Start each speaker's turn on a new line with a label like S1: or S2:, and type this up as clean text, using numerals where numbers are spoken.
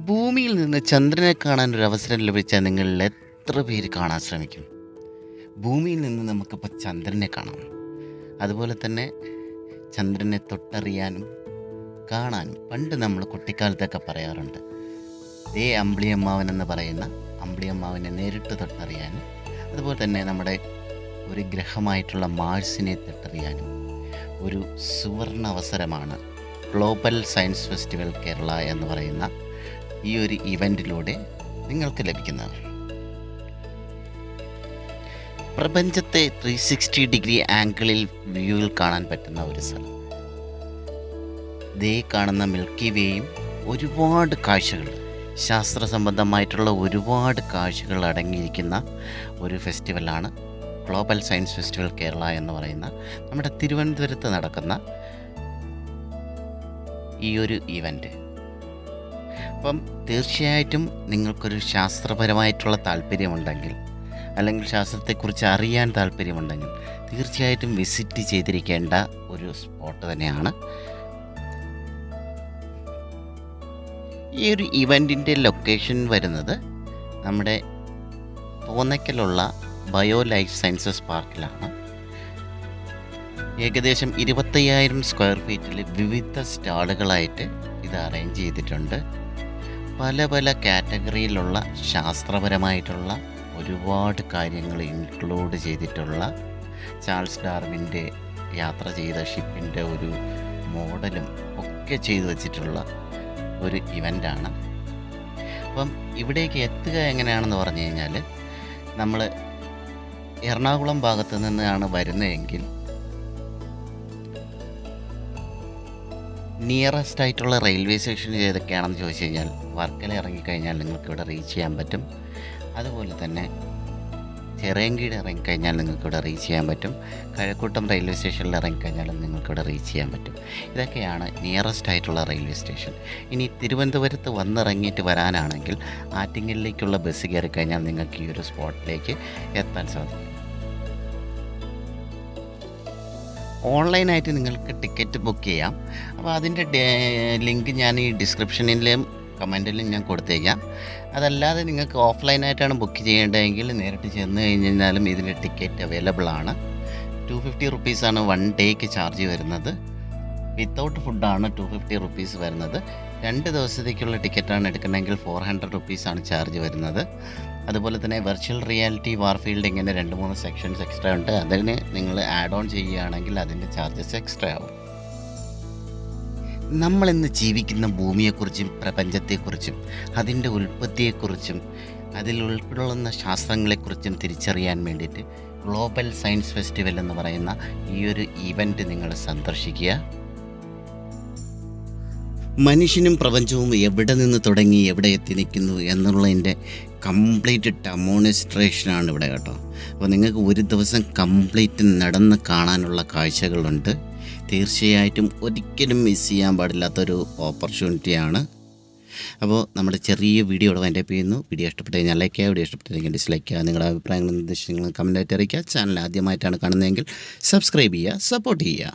S1: ഭൂമിയിൽ നിന്ന് ചന്ദ്രനെ കാണാൻ ഒരു അവസരം ലഭിച്ചാൽ നിങ്ങളിൽ എത്ര പേര് കാണാൻ ശ്രമിക്കും? ഭൂമിയിൽ നിന്ന് നമുക്കിപ്പോൾ ചന്ദ്രനെ കാണാം. അതുപോലെ തന്നെ ചന്ദ്രനെ തൊട്ടറിയാനും കാണാനും പണ്ട് നമ്മൾ കുട്ടിക്കാലത്തൊക്കെ പറയാറുണ്ട്. ദേ അമ്പിളിയമ്മാവൻ എന്ന് പറയുന്ന അമ്പിളിയമ്മാവനെ നേരിട്ട് തൊട്ടറിയാനും, അതുപോലെ തന്നെ നമ്മുടെ ഒരു ഗ്രഹമായിട്ടുള്ള മാഴ്സിനെ തൊട്ടറിയാനും ഒരു സുവർണ അവസരമാണ് ഗ്ലോബൽ സയൻസ് ഫെസ്റ്റിവൽ കേരള എന്ന് പറയുന്ന ഈ ഒരു ഇവൻറ്റിലൂടെ നിങ്ങൾക്ക് ലഭിക്കുന്നത്. പ്രപഞ്ചത്തെ 360 ഡിഗ്രി ആംഗിളിൽ വ്യൂവിൽ കാണാൻ പറ്റുന്ന ഒരു സ്ഥലം. ദേ കാണുന്ന മിൽക്കി വേയും ഒരുപാട് കാഴ്ചകൾ, ശാസ്ത്ര സംബന്ധമായിട്ടുള്ള ഒരുപാട് കാഴ്ചകൾ അടങ്ങിയിരിക്കുന്ന ഒരു ഫെസ്റ്റിവലാണ് ഗ്ലോബൽ സയൻസ് ഫെസ്റ്റിവൽ കേരള എന്ന് പറയുന്ന നമ്മുടെ തിരുവനന്തപുരത്ത് നടക്കുന്ന ഈ ഒരു ഇവൻറ്റ്. അപ്പം തീർച്ചയായിട്ടും നിങ്ങൾക്കൊരു ശാസ്ത്രപരമായിട്ടുള്ള താല്പര്യമുണ്ടെങ്കിൽ, അല്ലെങ്കിൽ ശാസ്ത്രത്തെക്കുറിച്ച് അറിയാൻ താല്പര്യമുണ്ടെങ്കിൽ തീർച്ചയായിട്ടും വിസിറ്റ് ചെയ്തിരിക്കേണ്ട ഒരു സ്പോട്ട് തന്നെയാണ്. ഈ ഒരു ഇവൻറ്റിൻ്റെ ലൊക്കേഷൻ വരുന്നത് നമ്മുടെ തോന്നയ്ക്കലുള്ള ബയോ ലൈഫ് സയൻസസ് പാർക്കിലാണ്. ഏകദേശം 25,000 സ്ക്വയർ ഫീറ്റിൽ വിവിധ സ്റ്റാളുകളായിട്ട് ഇത് അറേഞ്ച് ചെയ്തിട്ടുണ്ട്. പല പല കാറ്റഗറിയിലുള്ള ശാസ്ത്രപരമായിട്ടുള്ള ഒരുപാട് കാര്യങ്ങൾ ഇൻക്ലൂഡ് ചെയ്തിട്ടുള്ള ചാൾസ് ഡാർവിൻ്റെ യാത്ര ചെയ്ത ഷിപ്പിൻ്റെ ഒരു മോഡലും ഒക്കെ ചെയ്തു വച്ചിട്ടുള്ള ഒരു ഇവൻ്റാണ്. അപ്പം ഇവിടേക്ക് എത്തുക എങ്ങനെയാണെന്ന് പറഞ്ഞു കഴിഞ്ഞാൽ, നമ്മൾ എറണാകുളം ഭാഗത്ത് നിന്നാണ് വരുന്നതെങ്കിൽ നിയറസ്റ്റ് ആയിട്ടുള്ള റെയിൽവേ സ്റ്റേഷൻ ഏതൊക്കെയാണെന്ന് ചോദിച്ചു കഴിഞ്ഞാൽ, വർക്കല ഇറങ്ങിക്കഴിഞ്ഞാൽ നിങ്ങൾക്കിവിടെ റീച്ച് ചെയ്യാൻ പറ്റും. അതുപോലെ തന്നെ ചിറയൻകീഴ് ഇറങ്ങിക്കഴിഞ്ഞാൽ നിങ്ങൾക്കിവിടെ റീച്ച് ചെയ്യാൻ പറ്റും. കഴക്കൂട്ടം റെയിൽവേ സ്റ്റേഷനിൽ ഇറങ്ങിക്കഴിഞ്ഞാലും നിങ്ങൾക്കിവിടെ റീച്ച് ചെയ്യാൻ പറ്റും. ഇതൊക്കെയാണ് നിയറസ്റ്റ് ആയിട്ടുള്ള റെയിൽവേ സ്റ്റേഷൻ. ഇനി തിരുവനന്തപുരത്ത് വന്നിറങ്ങിയിട്ട് വരാനാണെങ്കിൽ ആറ്റിങ്ങലിലേക്കുള്ള ബസ് കയറി കഴിഞ്ഞാൽ നിങ്ങൾക്ക് ഈ ഒരു സ്പോട്ടിലേക്ക് എത്താൻ സാധിക്കും. ഓൺലൈനായിട്ട് നിങ്ങൾക്ക് ടിക്കറ്റ് ബുക്ക് ചെയ്യാം. അപ്പോൾ അതിൻ്റെ ലിങ്ക് ഞാൻ ഈ ഡിസ്ക്രിപ്ഷനിലും കമൻറ്റിലും ഞാൻ കൊടുത്തേക്കാം. അതല്ലാതെ നിങ്ങൾക്ക് ഓഫ്ലൈനായിട്ടാണ് ബുക്ക് ചെയ്യേണ്ടതെങ്കിൽ നേരിട്ട് ചെന്ന് കഴിഞ്ഞാലും ഇതിൻ്റെ ടിക്കറ്റ് അവൈലബിൾ ആണ്. 250 റുപ്പീസാണ് 1 ഡേക്ക് ചാർജ് വരുന്നത്. വിത്തൗട്ട് ഫുഡാണ് 250 റുപ്പീസ് വരുന്നത്. 2 ദിവസത്തേക്കുള്ള ടിക്കറ്റാണ് എടുക്കണമെങ്കിൽ 400 റുപ്പീസാണ് ചാർജ് വരുന്നത്. അതുപോലെ തന്നെ വെർച്വൽ റിയാലിറ്റി വാർഫീൽഡ് ഇങ്ങനെ 2-3 സെക്ഷൻസ് എക്സ്ട്രാ ഉണ്ട്. അതിന് നിങ്ങൾ ആഡ് ഓൺ ചെയ്യുകയാണെങ്കിൽ അതിൻ്റെ ചാർജസ് എക്സ്ട്രാ ആവും. നമ്മളിന്ന് ജീവിക്കുന്ന ഭൂമിയെക്കുറിച്ചും പ്രപഞ്ചത്തെക്കുറിച്ചും അതിൻ്റെ ഉൽപ്പത്തിയെക്കുറിച്ചും അതിൽ ഉൾക്കൊള്ളുന്ന ശാസ്ത്രങ്ങളെക്കുറിച്ചും തിരിച്ചറിയാൻ വേണ്ടിയിട്ട് ഗ്ലോബൽ സയൻസ് ഫെസ്റ്റിവൽ എന്ന് പറയുന്ന ഈ ഒരു ഇവൻറ്റ് നിങ്ങൾ സന്ദർശിക്കുക. മനുഷ്യനും പ്രപഞ്ചവും എവിടെ നിന്ന് തുടങ്ങി എവിടെ എത്തി നിൽക്കുന്നു എന്നുള്ളതിൻ്റെ കംപ്ലീറ്റ് ഡെമോൺസ്ട്രേഷനാണ് ഇവിടെ കേട്ടോ. അപ്പോൾ നിങ്ങൾക്ക് ഒരു ദിവസം കംപ്ലീറ്റ് നടന്ന് കാണാനുള്ള കാഴ്ചകളുണ്ട്. തീർച്ചയായിട്ടും ഒരിക്കലും മിസ് ചെയ്യാൻ പാടില്ലാത്തൊരു ഓപ്പർച്യൂണിറ്റിയാണ്. അപ്പോൾ നമ്മുടെ ചെറിയ വീഡിയോ ഇവിടെ വൈൻഡപ്പ് ചെയ്യുന്നു. വീഡിയോ ഇഷ്ടപ്പെട്ട് കഴിഞ്ഞാൽ ലൈക്ക് ചെയ്യുക, വീഡിയോ ഇഷ്ടപ്പെട്ടില്ലെങ്കിൽ ഡിസ്ലൈക്ക് ചെയ്യുക. നിങ്ങളുടെ അഭിപ്രായങ്ങളും നിർദ്ദേശങ്ങളും കമൻറ്റായിട്ട് അറിയിക്കുക. ചാനൽ ആദ്യമായിട്ടാണ് കാണുന്നതെങ്കിൽ സബ്സ്ക്രൈബ് ചെയ്യുക, സപ്പോർട്ട് ചെയ്യുക.